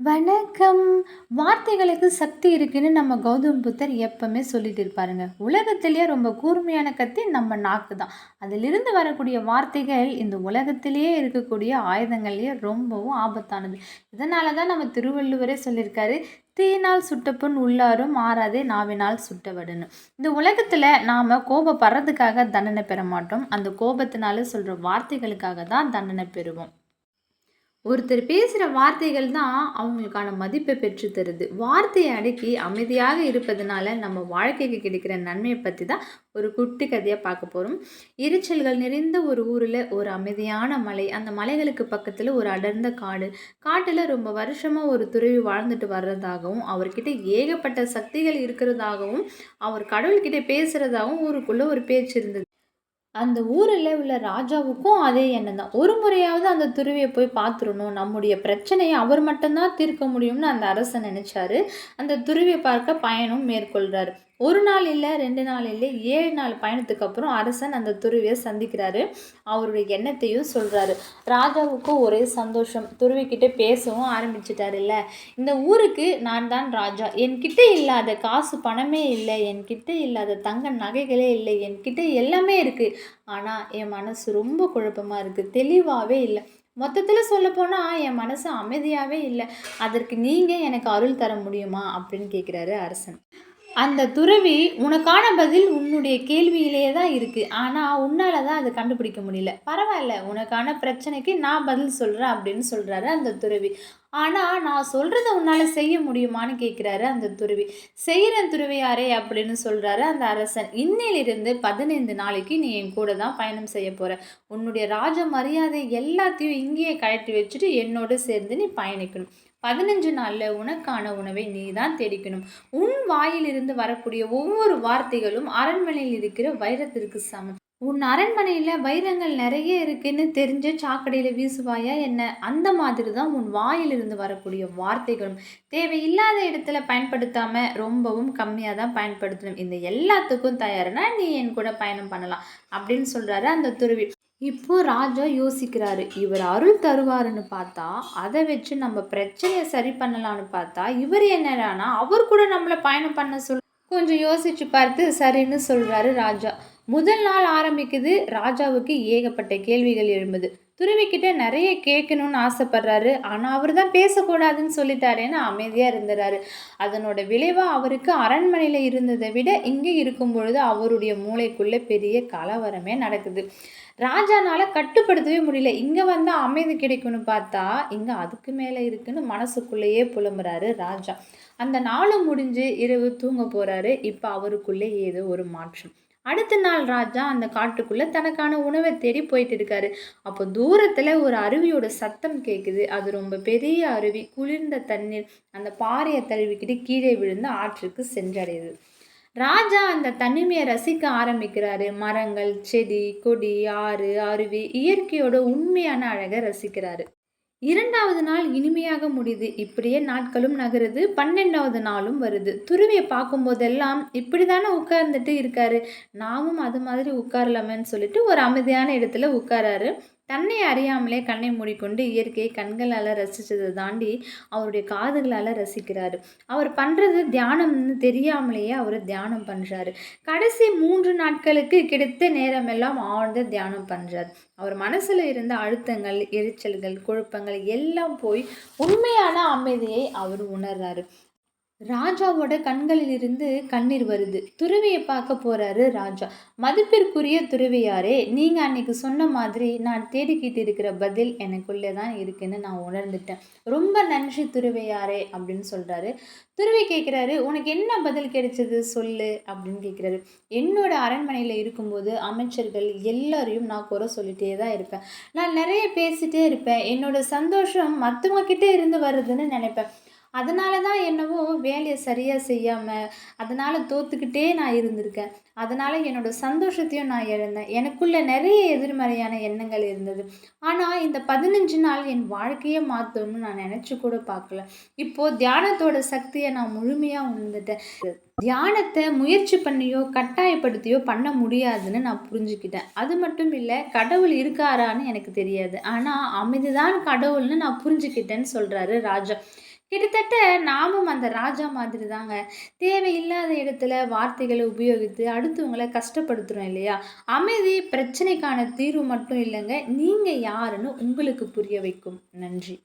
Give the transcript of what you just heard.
வணக்கம். வார்த்தைகளுக்கு சக்தி இருக்குன்னு நம்ம கௌதம் புத்தர் எப்பவுமே சொல்லிட்டு இருப்பாருங்க. உலகத்திலேயே ரொம்ப கூர்மையான கத்தி நம்ம நாக்கு தான். அதிலிருந்து வரக்கூடிய வார்த்தைகள் இந்த உலகத்திலேயே இருக்கக்கூடிய ஆயுதங்கள்லேயே ரொம்பவும் ஆபத்தானது. இதனால தான் நம்ம திருவள்ளுவரே சொல்லியிருக்காரு, "தீயினால் சுட்ட புண் உள்ளாரும் ஆறாதே நாவினால் சுட்டவடுன்னு." இந்த உலகத்துல நாம கோபப்படுறதுக்காக தண்டனை பெற மாட்டோம். அந்த கோபத்தினால சொல்ற வார்த்தைகளுக்காக தான் தண்டனை பெறுவோம். ஒருத்தர் பேசுகிற வார்த்தைகள் தான் அவங்களுக்கான மதிப்பை பெற்று தருது. வார்த்தையை அடக்கி அமைதியாக இருப்பதனால நம்ம வாழ்க்கைக்கு கிடைக்கிற நன்மையை பற்றி தான் ஒரு குட்டி கதையாக பார்க்க போகிறோம். இரைச்சல்கள் நிறைந்த ஒரு ஊரில் ஒரு அமைதியான மலை, அந்த மலைகளுக்கு பக்கத்தில் ஒரு அடர்ந்த காடு. காட்டில் ரொம்ப வருஷமாக ஒரு துறவி வாழ்ந்துட்டு வர்றதாகவும் அவர்கிட்ட ஏகப்பட்ட சக்திகள் இருக்கிறதாகவும் அவர் கடவுள்கிட்ட பேசுகிறதாகவும் ஊருக்குள்ளே ஒரு பேச்சு இருந்தது. அந்த ஊரில் உள்ள ராஜாவுக்கும் அதே எண்ணம் தான். ஒரு முறையாவது அந்த துறவியை போய் பார்த்துறணும். நம்முடைய பிரச்சனையை அவர் மட்டும்தான் தீர்க்க முடியும்னு அந்த அரசன் நினைச்சாரு. அந்த துறவியை பார்க்க பயணம் மேற்கொள்றாரு. ஒரு நாள் இல்லை, 2 நாள் இல்லை, 7 நாள் பயணத்துக்கு அப்புறம் அரசன் அந்த துறவியை சந்திக்கிறாரு. அவருடைய எண்ணத்தையும் சொல்றாரு. ராஜாவுக்கும் ஒரே சந்தோஷம். துறவிக்கிட்ட பேசவும் ஆரம்பிச்சிட்டாரு. இல்லை, இந்த ஊருக்கு நான் தான் ராஜா. என்கிட்ட இல்லாத காசு பணமே இல்லை, என்கிட்ட இல்லாத தங்க நகைகளே இல்லை, என்கிட்ட எல்லாமே இருக்கு. ஆனால் என் மனசு ரொம்ப குழப்பமாக இருக்குது, தெளிவாகவே இல்லை. மொத்தத்தில் சொல்லப்போனால் என் மனசு அமைதியாகவே இல்லை. அதற்கு நீங்கள் எனக்கு அருள் தர முடியுமா அப்படின்னு கேட்குறாரு அரசன். அந்த துறவி, உனக்கான பதில் உன்னுடைய கேள்வியிலேயே தான் இருக்குது, ஆனால் உன்னால் தான் அதை கண்டுபிடிக்க முடியல. பரவாயில்ல, உனக்கான பிரச்சனைக்கு நான் பதில் சொல்கிறேன் அப்படின்னு சொல்கிறாரு அந்த துறவி. ஆனால் நான் சொல்கிறத உன்னால் செய்ய முடியுமான்னு கேட்குறாரு அந்த துறவி. செய்கிறேன் துறவியாரே அப்படின்னு சொல்கிறாரு அந்த அரசன். இன்னிலிருந்து 15 நாளைக்கு நீ என் கூட தான் பயணம் செய்ய போகிற. உன்னுடைய ராஜ மரியாதை எல்லாத்தையும் இங்கேயே கழட்டி வச்சுட்டு என்னோடு சேர்ந்து நீ பயணிக்கணும். 15 நாளில் உனக்கான உணவை நீ தான் தேடிக்கணும். உன் வாயிலிருந்து வரக்கூடிய ஒவ்வொரு வார்த்தைகளும் அரண்மனையில் இருக்கிற வைரத்திற்கு சமம். உன் அரண்மனையில் வைரங்கள் நிறைய இருக்குன்னு தெரிஞ்ச சாக்கடையில் வீசுவாயா என்ன? அந்த மாதிரி தான் உன் வாயிலிருந்து வரக்கூடிய வார்த்தைகளும். தேவையில்லாத இடத்துல பயன்படுத்தாமல் ரொம்பவும் கம்மியாக தான் பயன்படுத்தணும். இந்த எல்லாத்துக்கும் தயார்னா நீ என் கூட பயணம் பண்ணலாம் அப்படின்னு சொல்கிறாரு அந்த துருவி. இப்போ ராஜா யோசிக்கிறாரு. இவர் அருள் தருவாருன்னு பார்த்தா, அதை வச்சு நம்ம பிரச்சனையை சரி பண்ணலான்னு பார்த்தா, இவர் என்னடானா அவர் கூட நம்மளை பயணம் பண்ண கொஞ்சம் யோசிச்சு பார்த்து சரின்னு சொல்றாரு ராஜா. முதல் நாள் ஆரம்பிக்குது. ராஜாவுக்கு ஏகப்பட்ட கேள்விகள் எழும்புது. துருவிக்கிட்ட நிறைய கேட்கணும்னு ஆசைப்படுறாரு. ஆனால் அவர் தான் பேசக்கூடாதுன்னு சொல்லிட்டாரேன்னு அமைதியாக இருந்துறாரு. அதனோட விளைவாக அவருக்கு அரண்மனையில் இருந்ததை விட இங்கே இருக்கும் பொழுது அவருடைய மூளைக்குள்ளே பெரிய கலவரமே நடக்குது. ராஜானால கட்டுப்படுத்தவே முடியல. இங்கே வந்தால் அமைதி கிடைக்கும்னு பார்த்தா இங்கே அதுக்கு மேலே இருக்குன்னு மனசுக்குள்ளேயே புலம்புறாரு ராஜா. அந்த நாளும் முடிஞ்சு இரவு தூங்க போகிறாரு. இப்போ அவருக்குள்ளே ஏதோ ஒரு மாற்றம். அடுத்த நாள் ராஜா அந்த காட்டுக்குள்ளே தனக்கான உணவை தேடி போயிட்டு இருக்காரு. அப்போ தூரத்தில் ஒரு அருவியோட சத்தம் கேட்குது. அது ரொம்ப பெரிய அருவி. குளிர்ந்த தண்ணீர் அந்த பாறையை தழுவிக்கிட்டு கீழே விழுந்து ஆற்றுக்கு சென்றடையுது. ராஜா அந்த தனிமையை ரசிக்க ஆரம்பிக்கிறாரு. மரங்கள், செடி, கொடி, ஆறு, அருவி, இயற்கையோட உண்மையான அழகை ரசிக்கிறாரு. 2வது நாள் இனிமையாக முடியுது. இப்படியே நாட்களும் நகருது. 12வது நாளும் வருது. துருவியை பார்க்கும்போதெல்லாம் இப்படி தானே உட்கார்ந்துட்டு இருக்காரு, நாமும் அது மாதிரி உட்காரலாமேன்னு சொல்லிட்டு ஒரு அமைதியான இடத்துல உட்காராரு. தன்னை அறியாமலே கண்ணை மூடிக்கொண்டு இயற்கையை கண்களால் ரசித்ததை தாண்டி அவருடைய காதுகளால் ரசிக்கிறாரு. அவர் பண்ணுறது தியானம்னு தெரியாமலேயே அவர் தியானம் பண்ணுறாரு. கடைசி 3 நாட்களுக்கு கிடைத்த நேரமெல்லாம் ஆழ்ந்த தியானம் பண்ணுறாரு. அவர் மனசில் இருந்த அழுத்தங்கள், எரிச்சல்கள், குழப்பங்கள் எல்லாம் போய் உண்மையான அமைதியை அவர் உணர்றாரு. ராஜாவோட கண்களிலிருந்து கண்ணீர் வருது. துறவியை பார்க்க போறாரு ராஜா. மதிப்பிற்குரிய துறவியாரே, நீங்க அன்னைக்கு சொன்ன மாதிரி நான் தேடிக்கிட்டு இருக்கிற பதில் எனக்குள்ளே தான் இருக்குன்னு நான் உணர்ந்துட்டேன். ரொம்ப நன்றி துறவியாரே அப்படின்னு சொல்றாரு. துறவி கேட்குறாரு, உனக்கு என்ன பதில் கிடைச்சது சொல்லு அப்படின்னு கேட்குறாரு. என்னோட அரண்மனையில் இருக்கும்போது அமைச்சர்கள் எல்லாரையும் நான் குறை சொல்லிட்டே தான் இருப்பேன். நான் நிறைய பேசிட்டே இருப்பேன். என்னோட சந்தோஷம் மற்றவங்க கிட்டே இருந்து வருதுன்னு நினைப்பேன். அதனால தான் என்னவோ வேலையை சரியாக செய்யாமல் அதனால் தோற்றுக்கிட்டே நான் இருந்திருக்கேன். அதனால் என்னோடய சந்தோஷத்தையும் நான் இழந்தேன். எனக்குள்ள நிறைய எதிர்மறையான எண்ணங்கள் இருந்தது. ஆனால் இந்த 15 நாள் என் வாழ்க்கையை மாற்றணும்னு நான் நினச்சி கூட பார்க்கல. இப்போது தியானத்தோட சக்தியை நான் முழுமையாக உணர்ந்துட்டேன். தியானத்தை முயற்சி பண்ணியோ கட்டாயப்படுத்தியோ பண்ண முடியாதுன்னு நான் புரிஞ்சுக்கிட்டேன். அது மட்டும் இல்லை, கடவுள் இருக்காரான்னு எனக்கு தெரியாது. ஆனால் அமைதிதான் கடவுள்னு நான் புரிஞ்சுக்கிட்டேன்னு சொல்கிறாரு ராஜா. கிட்டத்தட்ட நாமும் அந்த ராஜா மாதிரி தாங்க. தேவையில்லாத இடத்துல வார்த்தைகள உபயோகித்து அடுத்தவங்கள கஷ்டப்படுத்துறோம் இல்லையா? அமைதி பிரச்சனைக்கான தீர்வு மட்டும் இல்லங்க. நீங்க யாருன்னு உங்களுக்கு புரிய வைக்கும். நன்றி.